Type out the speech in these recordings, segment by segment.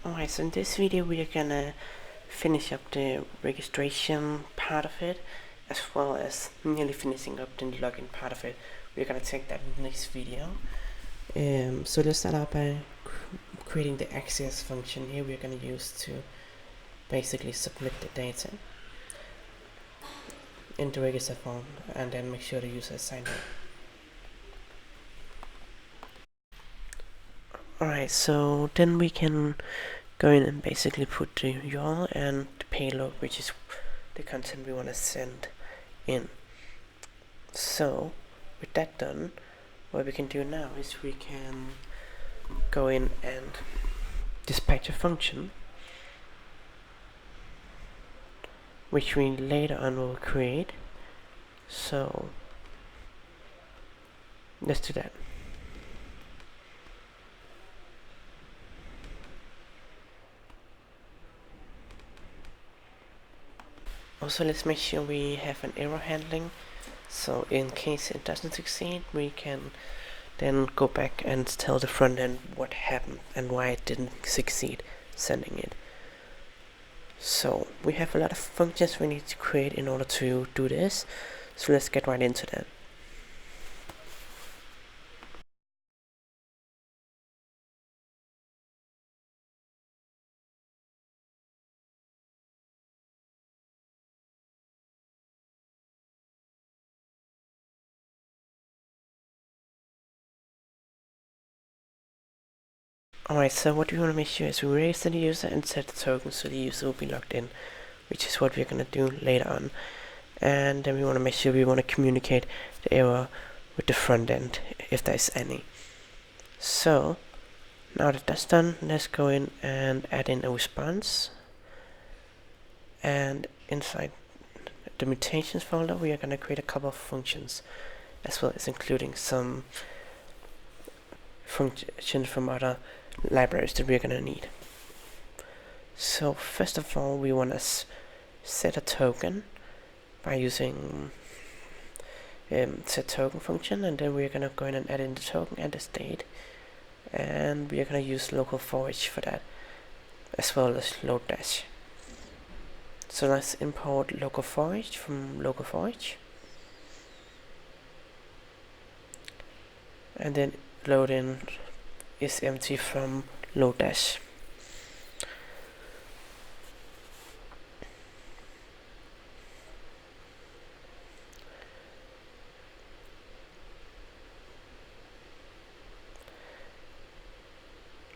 Alright, so in this video we are gonna finish up the registration part of it, as well as nearly finishing up the login part of it. We're gonna take that in the next video. So let's start out by creating the access function here we're gonna use to basically submit the data into register form and then make sure the user is signed in. Alright, so then we can go in and basically put the URL and the payload, which is the content we want to send in. So with that done, what we can do now is we can go in and dispatch a function which we later on will create. So let's do that. Also, let's make sure we have an error handling, so in case it doesn't succeed, we can then go back and tell the front end what happened and why it didn't succeed sending it. So we have a lot of functions we need to create in order to do this, so let's get right into that. Alright, so what we want to make sure is we register the user and set the token so the user will be logged in, which is what we're going to do later on. And then we want to make sure we want to communicate the error with the front end, if there's any. So now that that's done, let's go in and add in a response. And inside the mutations folder, we are going to create a couple of functions, as well as including some functions from other libraries that we're going to need. So first of all, we want to set a token by using set token function, and then we're going to go in and add in the token and the state, and we are going to use local forage for that, as well as load dash. So let's import local forage from local forage, and then load in is empty from load dash.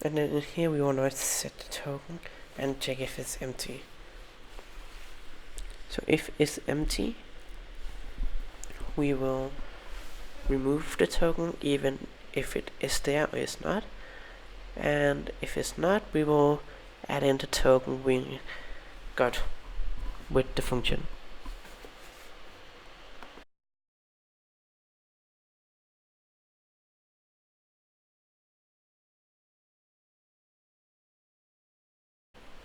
And then in here we want to set the token and check if it's empty. So if it's empty, we will remove the token even if it is there or is not. And if it's not, we will add in the token we got with the function.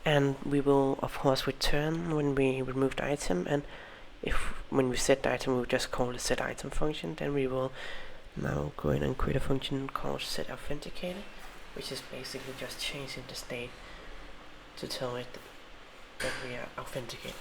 And we will of course return when we remove the item, and when we set the item, we'll just call the set item function. Then we will now go in and create a function called set authenticated, which is basically just changing the state to tell it that we are authenticated.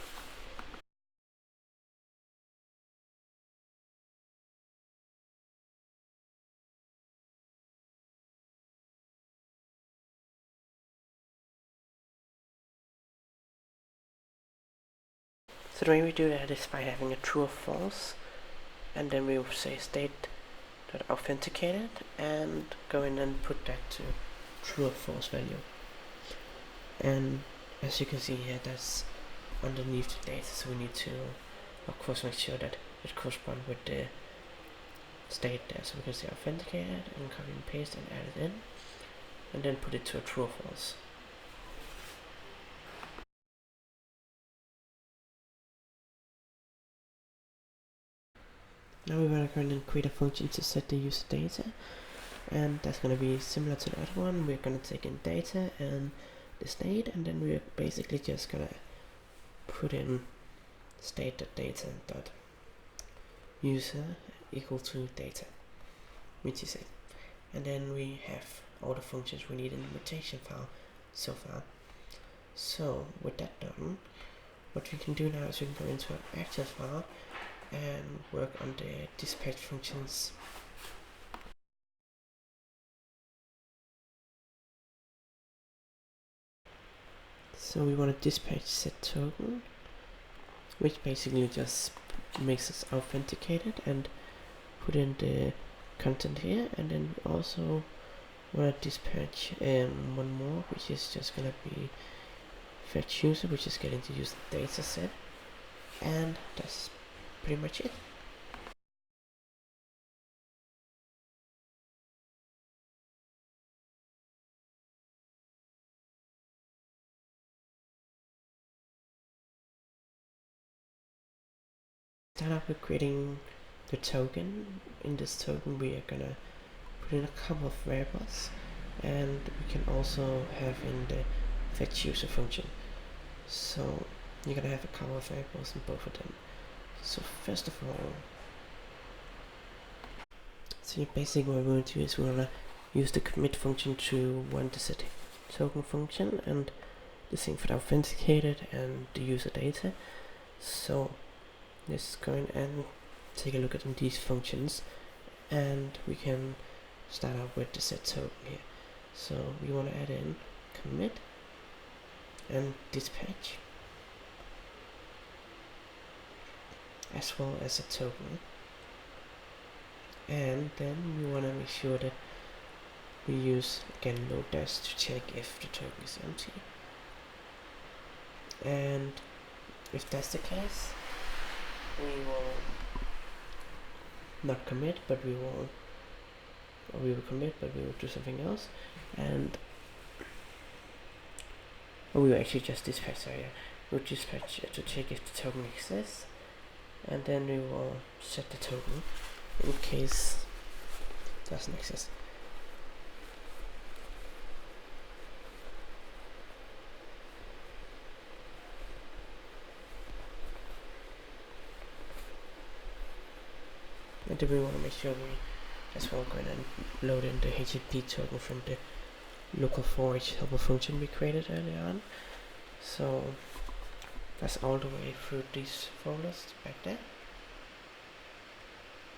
So the way we do that is by having a true or false, and then we will say state.authenticated and go in and put that to true or false value. And as you can see here, that's underneath the data, so we need to of course make sure that it corresponds with the state there. So we can say authenticated and copy and paste and add it in, and then put it to a true or false. Now we're going to go and create a function to set the user data, and that's going to be similar to the other one. We're going to take in data and the state, and then we're basically just going to put in state.data.user equal to data, which is it. And then we have all the functions we need in the mutation file, so far. So with that done, what we can do now is we can go into our actions file and work on the dispatch functions. So we want to dispatch set token, which basically just makes us authenticated, and put in the content here, and then we also want to dispatch one more, which is just gonna be fetch user, which is getting to use the data set, and that's pretty much it. Start off with creating the token. In this token we are gonna put in a couple of variables, and we can also have in the fetch user function. So you're gonna have a couple of variables in both of them. So first of all, basically what we're going to do is we're gonna use the commit function to run the set token function, and the same for the authenticated and the user data. So let's go in and take a look at these functions, and we can start out with the set token here. So we want to add in commit and dispatch, as well as a token, and then we want to make sure that we use again load dash to check if the token is empty, and if that's the case, we will not commit, but we will commit, but we will do something else, and we will actually just dispatch. Sorry, yeah, we'll dispatch to check if the token exists, and then we will set the token in case it doesn't exist. And then we want to make sure we as well go in and load in the HTTP token from the local forage helper function we created earlier on. So that's all the way through these folders back there,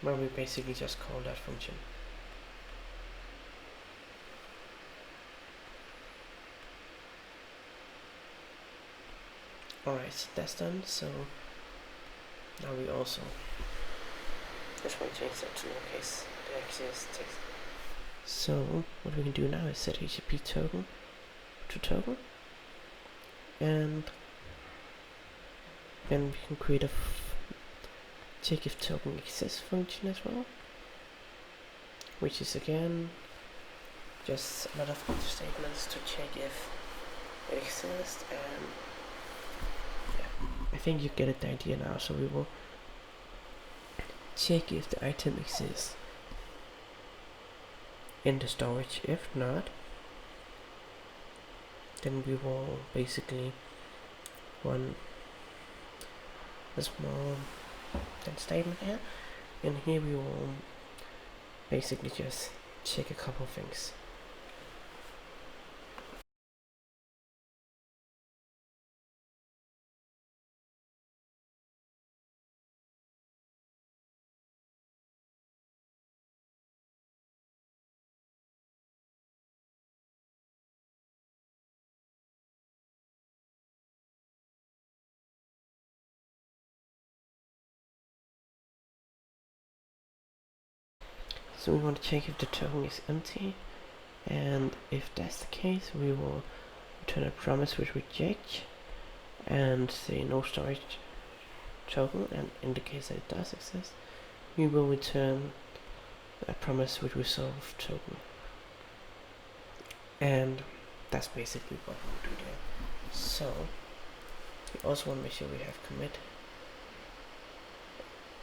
where we basically just call that function. Alright, so that's done. So now we also just want to change that to lowercase the access text. So what we can do now is set HTTP token to token, and then we can create a check if token exists function as well, which is again just a lot of statements to check if it exists. And yeah, I think you get the idea now. So we will check if the item exists in the storage. If not, then we will basically run a small statement here, and here we will basically just check a couple of things. So we want to check if the token is empty, and if that's the case, we will return a promise with reject and say no storage token, and in the case that it does exist, we will return a promise with resolve token. And that's basically what we'll do there. So we also want to make sure we have commit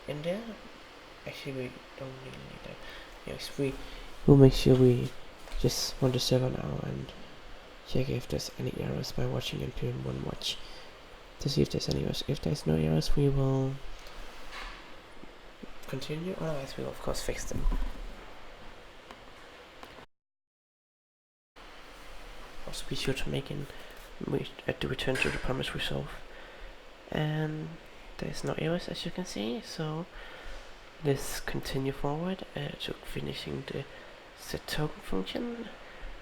in there. Actually, we don't really need that. Yes, we will make sure we just run the server now and check if there's any errors by watching npm1 watch to see if there's any errors. If there's no errors, we will continue, otherwise we will of course fix them. Also be sure to make in the return to the promise resolve. And there's no errors, as you can see, so let's continue forward to finishing the set token function.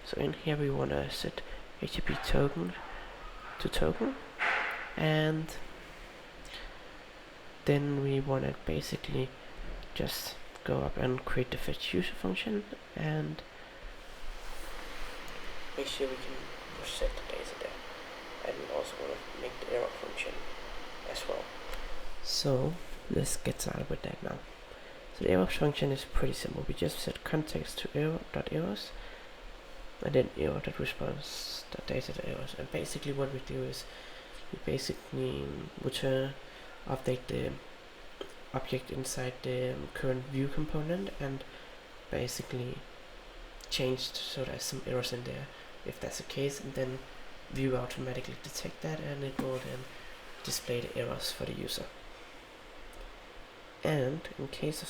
So in here we want to set HTTP token to token, and then we want to basically just go up and create the fetch user function and make sure we can set the data there. And we also want to make the error function as well. So let's get started with that now. So the error function is pretty simple. We just set context to error.errors and then error.response.data.errors. And basically what we do is we basically update the object inside the current view component and basically change so there's some errors in there. If that's the case, and then Vue automatically detect that and it will then display the errors for the user. And in case of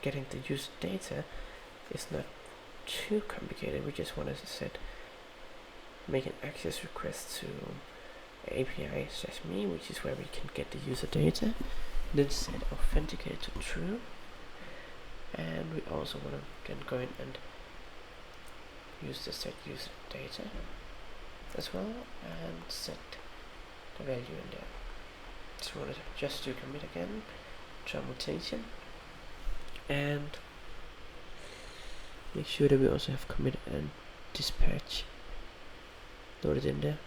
getting the user data, it's not too complicated. We just want to make an access request to API/me, which is where we can get the user data. Then set authenticated to true, and we also want to then go in and use the set user data as well and set the value in there. So we want to just do commit again, mutation, and make sure that we also have commit and dispatch loaded in there.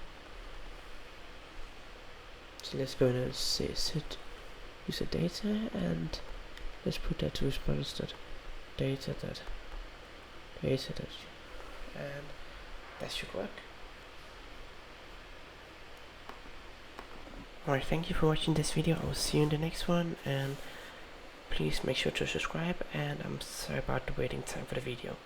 So let's go in and say set user data, and let's put that to response.data, and that should work. Alright, thank you for watching this video. I will see you in the next one, and please make sure to subscribe, and I'm sorry about the waiting time for the video.